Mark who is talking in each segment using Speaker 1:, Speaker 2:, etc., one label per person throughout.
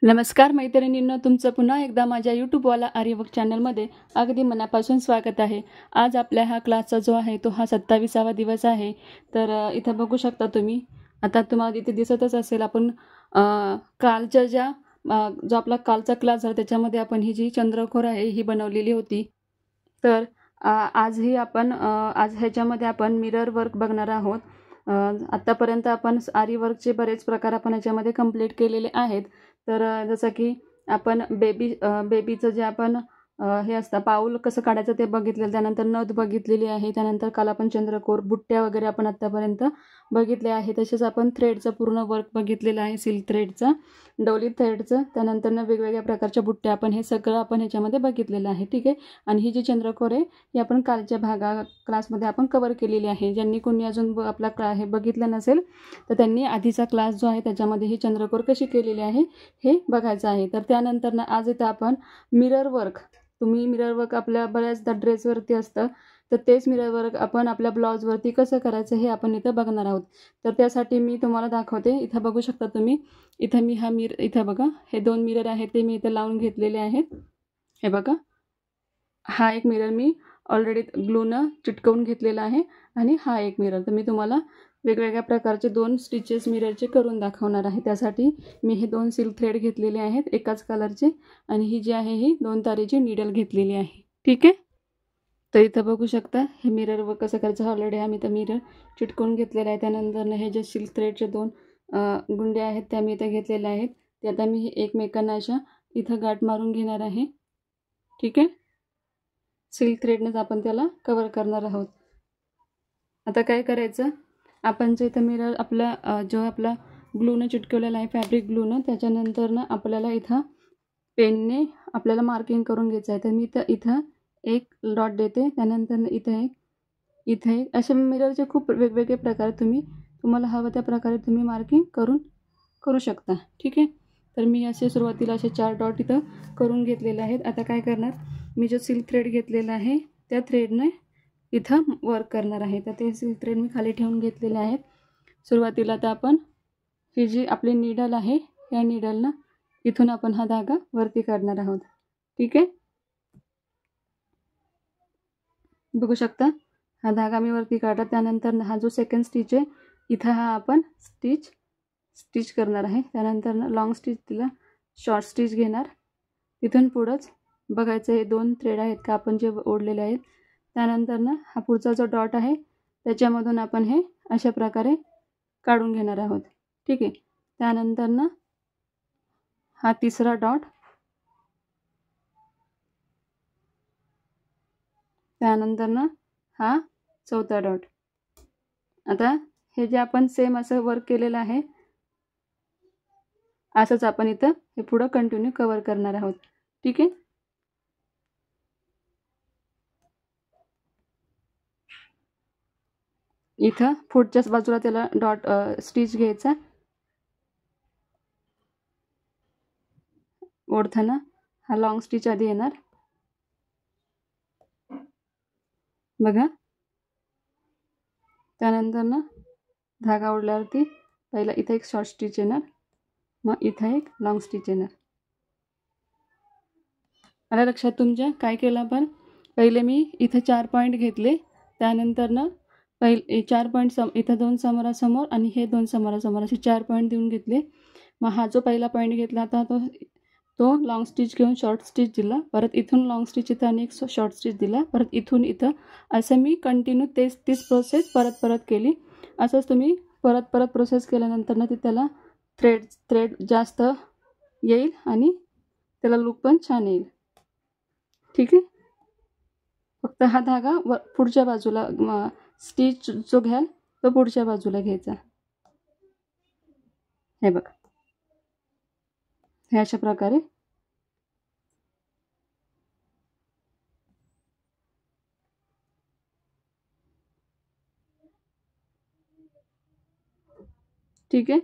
Speaker 1: नमस्कार मैत्रिणींनो, तुमचं पुन्हा एकदा माझ्या यूट्यूबवाला आर्यवर्क चॅनलमध्ये अगदी मनापासून स्वागत आहे। आज आपल्या हा क्लासचा जो आहे तो हा 27वा दिवस आहे। तर इथं बघू शकता तुम्ही, आता तुम्हाला इथे दिसतच असेल आपण कालच्या जो आपला कालचा क्लास झाला त्याच्यामध्ये आपण ही जी चंद्रकोर आहे ही बनवलेली होती। तर आजही आपण आज ह्याच्यामध्ये आपण मिरर वर्क बघणार आहोत। आतापर्यंत आपण आरी वर्कचे बरेच प्रकार आपण याच्यामध्ये कंप्लीट केलेले आहेत। तर जसं की आपण बेबीचं जे आपण हे असतं पाऊल कसं काढायचं ते बघितलेलं, त्यानंतर नथ बघितलेली आहे, त्यानंतर काल आपण चंद्रकोर बुट्ट्या वगैरे आपण आतापर्यंत बघितले आहे। तसेच आपण थ्रेडचं पूर्ण वर्क बघितलेलं आहे, सिल्क थ्रेडचं, डोली थ्रेडचं, त्यानंतर वेगवेगळ्या प्रकारच्या बुट्ट्या आपण हे सगळं आपण ह्याच्यामध्ये बघितलेलं आहे। ठीक आहे, आणि ही जी चंद्रकोर आहे ही आपण कालच्या क्लासमध्ये आपण कव्हर केलेली आहे। ज्यांनी कोणी अजून आपला हे बघितलं नसेल तर त्यांनी आधीचा क्लास जो आहे त्याच्यामध्ये ही चंद्रकोर कशी केलेली आहे हे बघायचं आहे। तर त्यानंतर आज इथं आपण मिरर वर्क, तुम्ही मिरर वर्क आपल्या बऱ्याचदा ड्रेसवरती असतं, तर तेच मिरर वर्क आपण आपल्या ब्लाउजवरती कसं करायचं हे आपण इथं बघणार आहोत। तर त्यासाठी मी तुम्हाला दाखवते। इथं बघू शकता तुम्ही, इथं मी इथं बघा हे 2 मिरर आहेत ते मी इथं लावून घेतलेले आहेत। हे बघा, हा एक मिरर मी ऑलरेडी ग्लूनं चिटकवून घेतलेला आहे आणि हा एक मिरर। तर मी तुम्हाला वेगवेगळ्या प्रकारचे 2 स्टिचेस मिररचे करून दाखवणार आहे। त्यासाठी मी हे 2 सिल्क थ्रेड घेतलेले आहेत एकाच कलरचे, आणि ही जी आहे ही 2 तारेची नीडल घेतलेली आहे। ठीक आहे, तर इथं बघू शकता हे मिरर व कसं करायचं, ऑलरेडी आम्ही तर मिरर चिटकवून घेतलेला आहे। त्यानंतर हे जे सिल्क थ्रेडचे 2 गुंड्या आहेत त्या मी इथं घेतलेल्या आहेत, ते आता मी एकमेकांना अशा इथं गाठ मारून घेणार आहे। ठीक आहे, सिल्क थ्रेडनेच आपण त्याला कव्हर करणार आहोत। आता काय करायचं, आपण जे इथं मिरर आपला जो आपला ग्लूनं चिटकवलेला आहे, फॅब्रिक ग्लूनं, त्याच्यानंतर आपल्याला इथं पेनने आपल्याला मार्किंग करून घ्यायचं आहे। तर मी इथं एक डॉट देते, त्यानंतर इथं एक असे मिररचे खूप वेगवेगळे प्रकार तुम्हाला हवं त्या प्रकारे तुम्ही मार्किंग करू शकता। ठीक आहे, तर मी असे सुरुवातीला असे 4 डॉट इथं करून घेतलेले आहेत। आता काय करणार, मी जो सिल्क थ्रेड घेतलेला आहे त्या थ्रेडने इथं वर्क करणार आहे। तर ते सिल्क थ्रेड मी खाली ठेवून घेतलेले आहेत। सुरुवातीला तर आपण ही जी आपली नीडल आहे या नीडलनं इथून आपण हा धागा वरती काढणार आहोत। ठीक आहे, बघू शकता हा धागा मी वरती काढला। त्यानंतर हा जो सेकंड स्टिच आहे इथं हा आपण स्टिच करणार आहे। त्यानंतर लॉंग स्टिच दिला, शॉर्ट स्टिच घेणार, तिथून पुढंच बघायचं हे 2 थ्रेड आहेत का आपण जे ओढलेले आहेत। त्यानंतर हा पुढचा जो डॉट आहे त्याच्यामधून आपण हे अशा प्रकारे काढून घेणार आहोत। ठीक आहे, त्यानंतर हा तिसरा डॉट, त्यानंतर हा चौथा डॉट। आता हे जे आपण सेम असं वर्क केलेलं आहे असंच आपण इथं हे पुढं कंटिन्यू कव्हर करणार आहोत। ठीक आहे, इथं पुढच्याच बाजूला त्याला डॉट स्टिच घ्यायचा, ओढताना हा लॉंग स्टिच आधी येणार बघा। त्यानंतर धागा ओढल्यावरती पहिला इथं एक शॉर्ट स्टिच येणार, मग इथं एक लॉंग स्टिच येणार। आलं लक्षात तुमच्या? काय केलं आपण, पहिले मी इथं 4 पॉईंट घेतले, त्यानंतर पहिले 4 पॉईंट इथं 2 समोरासमोर आणि हे 2 समोरासमोर असे 4 पॉईंट देऊन घेतले। मग हा जो पहिला पॉईंट घेतला आता तो लॉंग स्टिच घेऊन शॉर्ट स्टिच दिला, परत इथून लॉंग स्टिच इथं आणि एक शॉर्ट स्टिच दिला, परत इथून इथं, असं मी कंटिन्यू तीच प्रोसेस परत केली। असंच तुम्ही परत प्रोसेस केल्यानंतर ते त्याला थ्रेड जास्त येईल आणि त्याला लुक पण छान येईल। ठीक आहे, फक्त हा धागा पुढच्या बाजूला स्टिच जो घ्याल तो पुढच्या बाजूला घ्यायचा। हे बघा, हे अशा प्रकारे ठीक आहे।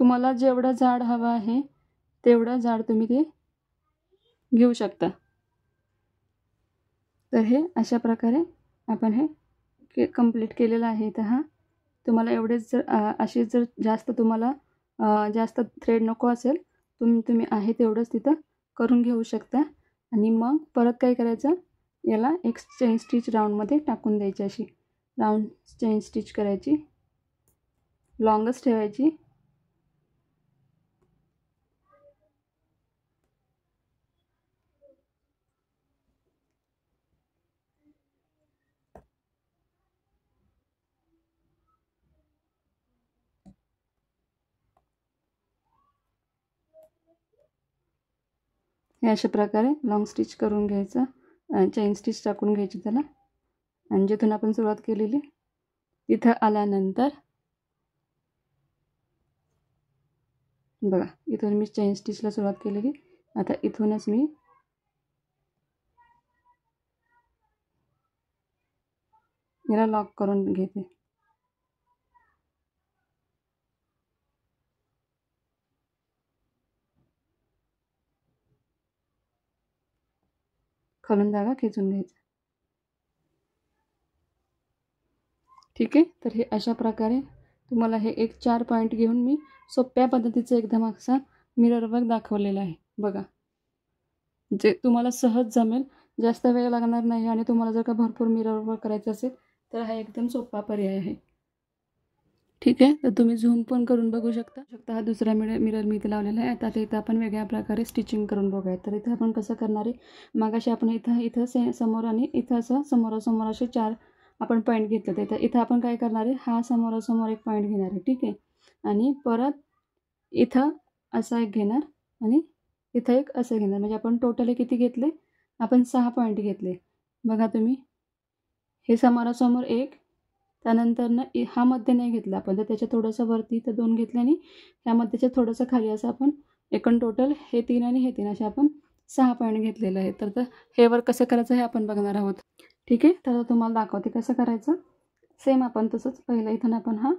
Speaker 1: तुम्हाला जेवढं जाड हवं आहे तेवढं जाड तुम्ही ते घेऊ शकता। तर हे अशा प्रकारे आपण हे कंप्लीट केलेलं आहे। तर हा तुम्हाला एवढेच जर असे जर जास्त तुम्हाला जास्त थ्रेड नको असेल तुम्ही आहे तेवढंच तिथं करून घेऊ शकता. आणि मग परत काय करायचं, याला एक चेन स्टिच राऊंडमध्ये टाकून द्यायची, अशी राऊंड चेन स्टिच करायची, लॉंगच ठेवायची. हे अशा प्रकारे लॉंग स्टिच करून घ्यायचं, चेन स्टिच टाकून घ्यायची त्याला. आणि जिथून आपण सुरुवात केलेली तिथं आल्यानंतर बघा, इथून मी चेन स्टिचला सुरुवात केलेली, आता इथूनच मी याला लॉक करून घेते. खालून धागा खेचून घ्यायचा. ठीक आहे. तर हे अशा प्रकारे तुम्हाला हे एक 4 पॉईंट घेऊन मी सोप्या पद्धतीचं एकदम असा मिरर वर्क दाखवलेलं आहे. बघा, जे तुम्हाला सहज जमेल, जास्त वेळ लागणार नाही. आणि तुम्हाला जर का भरपूर मिरर वर्क करायचं असेल तर हा एकदम सोपा पर्याय आहे. ठीक आहे. तर तुम्ही झूम पण करून बघू शकता. हा दुसरा मिरर मी इथे लावलेला आहे. आता इथं आपण वेगळ्या प्रकारे स्टिचिंग करून बघूया. तर इथं आपण कसं करणार आहे, मगाशी आपण इथं समोर आणि इथं असं समोरासमोर असे 4 आपण पॉईंट घेतले. तर इथं आपण काय करणार आहे, हा समोरासमोर एक पॉईंट घेणार आहे. ठीक आहे. आणि परत इथं असा एक घेणार आणि इथं एक असं घेणार. म्हणजे आपण टोटली किती घेतले, आपण 6 पॉईंट घेतले. बघा तुम्ही, हे समोरासमोर एक, त्यानंतर हा मध्ये नाही घेतला आपण, तर त्याच्या थोडंसं वरती तर 2 घेतले आणि ह्या मध्येच्या थोडंसं खाली असं आपण एकूण टोटल हे 3 आणि हे 3 असे आपण 6 पॉईंट घेतलेले आहेत. तर हे वर कसं करायचं हे आपण बघणार आहोत. ठीक आहे. तर तुम्हाला दाखवते कसं करायचं. सेम आपण तसंच पहिलं इथून आपण हा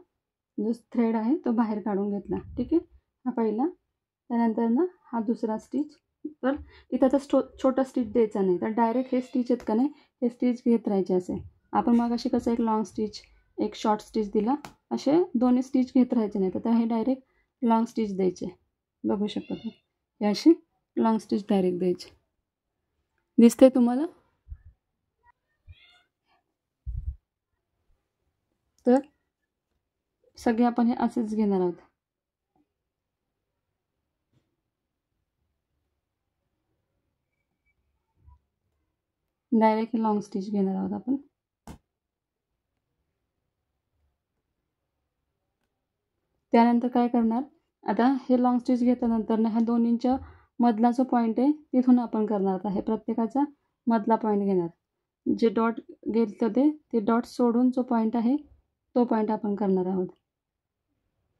Speaker 1: जो थ्रेड आहे तो बाहेर काढून घेतला. ठीक आहे. हा पहिला, त्यानंतर हा दुसरा स्टिच. तर इथं तर छोटा स्टिच द्यायचा नाही, तर डायरेक्ट हे स्टिच आहेत का नाही, हे स्टिच घेत राहायचे असे. आपण मग अशी कसं एक लॉंग स्टिच एक शॉर्ट स्टिच दिला, असे दोन्ही स्टिच घेत राहायचे नाही. तर हे डायरेक्ट लॉंग स्टिच द्यायचे. बघू शकता तुम्ही, हे अशी लॉंग स्टिच डायरेक्ट द्यायचे. दिसते तुम्हाला. तर सगळे आपण हे असेच घेणार आहोत. डायरेक्ट लॉंग स्टिच घेणार आहोत आपण. त्यानंतर काय करणार, आता हे लॉंग स्टिच घेतल्यानंतर ह्या दोन्हींच्या मधला जो पॉईंट आहे तिथून आपण करणार आहे प्रत्येकाचा मधला पॉईंट घेणार. जे डॉट घेतलं ते डॉट सोडून जो पॉईंट आहे तो पॉईंट आपण करणार आहोत.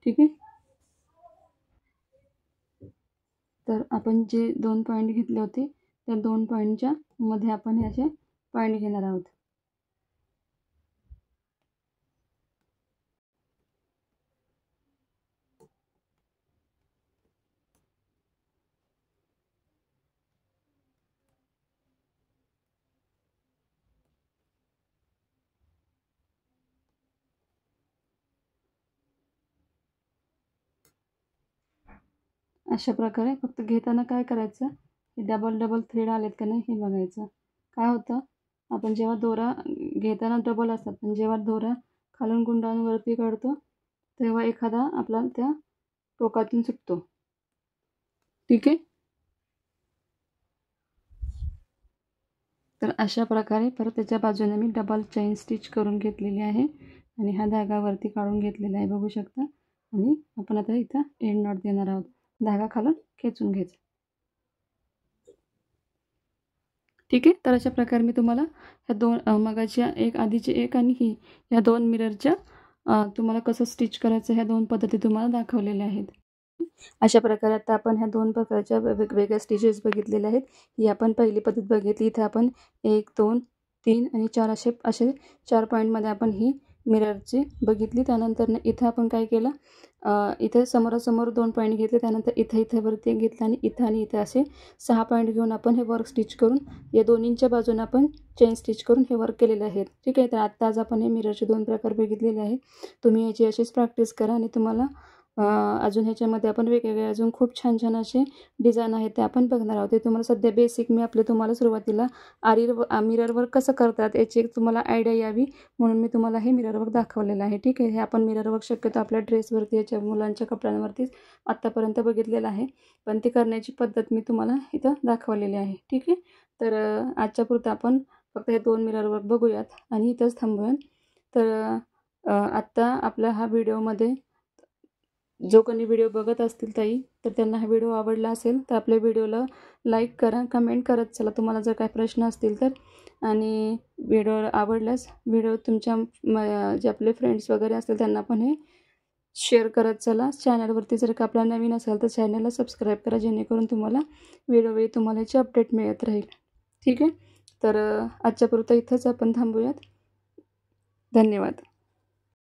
Speaker 1: ठीक आहे. तर आपण जे 2 पॉईंट घेतले होते त्या 2 पॉईंटच्या मध्ये आपण हे असे पॉईंट घेणार आहोत. अशा प्रकारे फक्त घेताना काय करायचं, हे डबल थ्रेड आलेत का नाही हे बघायचं. काय होतं, आपण जेव्हा दोरा घेताना डबल असतात, पण जेव्हा दोरा खालून गुंडांवरती काढतो तेव्हा एखादा आपला त्या टोकातून सुटतो. ठीक आहे. तर अशा प्रकारे परत त्याच्या बाजूने मी डबल चेन स्टिच करून घेतलेली आहे आणि हा धागा वरती काढून घेतलेला आहे, बघू शकता. आणि आपण आता इथं एंड नॉट देणार आहोत. धागा खालून खेचून घ्यायचा. ठीक आहे. तर अशा प्रकारे मी तुम्हाला ह्या 2 मगाच्या एक आधीची एक आणि ही ह्या 2 मिररच्या तुम्हाला कसं स्टिच करायचं ह्या 2 पद्धती तुम्हाला दाखवलेल्या आहेत. अशा प्रकारे आता आपण ह्या 2 प्रकारच्या वेगवेगळ्या स्टिचेस बघितलेल्या आहेत. ही आपण पहिली पद्धत बघितली. इथे आपण 1 2 3 आणि 4 असे 4 पॉईंटमध्ये आपण ही मिररची बघितली. त्यानंतर इथं आपण काय केलं, इथे समोरासमोर 2 पॉईंट घेतले. त्यानंतर इथं वरती एक घेतला आणि इथं असे 6 पॉईंट घेऊन आपण हे वर्क स्टिच करून या दोन्हींच्या बाजूने आपण चेन स्टिच करून हे वर्क केलेले आहेत. ठीक आहे. तर आत्ता आज आपण हे मिररचे 2 प्रकार बघितलेले आहेत. तुम्ही याची अशीच प्रॅक्टिस करा आणि तुम्हाला अजून ह्याच्यामध्ये आपण वेगवेगळे अजून खूप छान छान असे डिझाईन आहेत ते आपण बघणार आहोत. ते तुम्हाला सध्या बेसिक मी तुम्हाला सुरुवातीला मिरर वर्क कसं करतात याची एक तुम्हाला आयडिया यावी म्हणून मी तुम्हाला हे मिरर वर्क दाखवलेलं आहे. ठीक आहे. हे आपण मिरर वर्क शक्यतो आपल्या ड्रेसवरती याच्या मुलांच्या कपड्यांवरतीच आत्तापर्यंत बघितलेलं आहे, पण ती करण्याची पद्धत मी तुम्हाला इथं दाखवलेली आहे. ठीक आहे. तर आजच्या पुरतं आपण फक्त हे 2 मिरर वर्क बघूयात आणि इथंच थांबूयात. तर आत्ता आपला हा व्हिडिओमध्ये जो कोणी व्हिडिओ बघत असतील ताई, तर त्यांना हा व्हिडिओ आवडला असेल तर आपल्या व्हिडिओला लाईक करा, कमेंट करत चला तुम्हाला जर काही प्रश्न असतील तर. आणि व्हिडिओ आवडल्यास व्हिडिओ तुमच्या जे आपले फ्रेंड्स वगैरे असतील त्यांना पण हे शेअर करत चला. चॅनलवरती जर का आपला नवीन असेल तर चॅनलला सबस्क्राईब करा, जेणेकरून तुम्हाला वेळोवेळी तुम्हाला याची अपडेट मिळत राहील. ठीक आहे. तर आजच्या पुरतं इथंच आपण थांबूयात. धन्यवाद.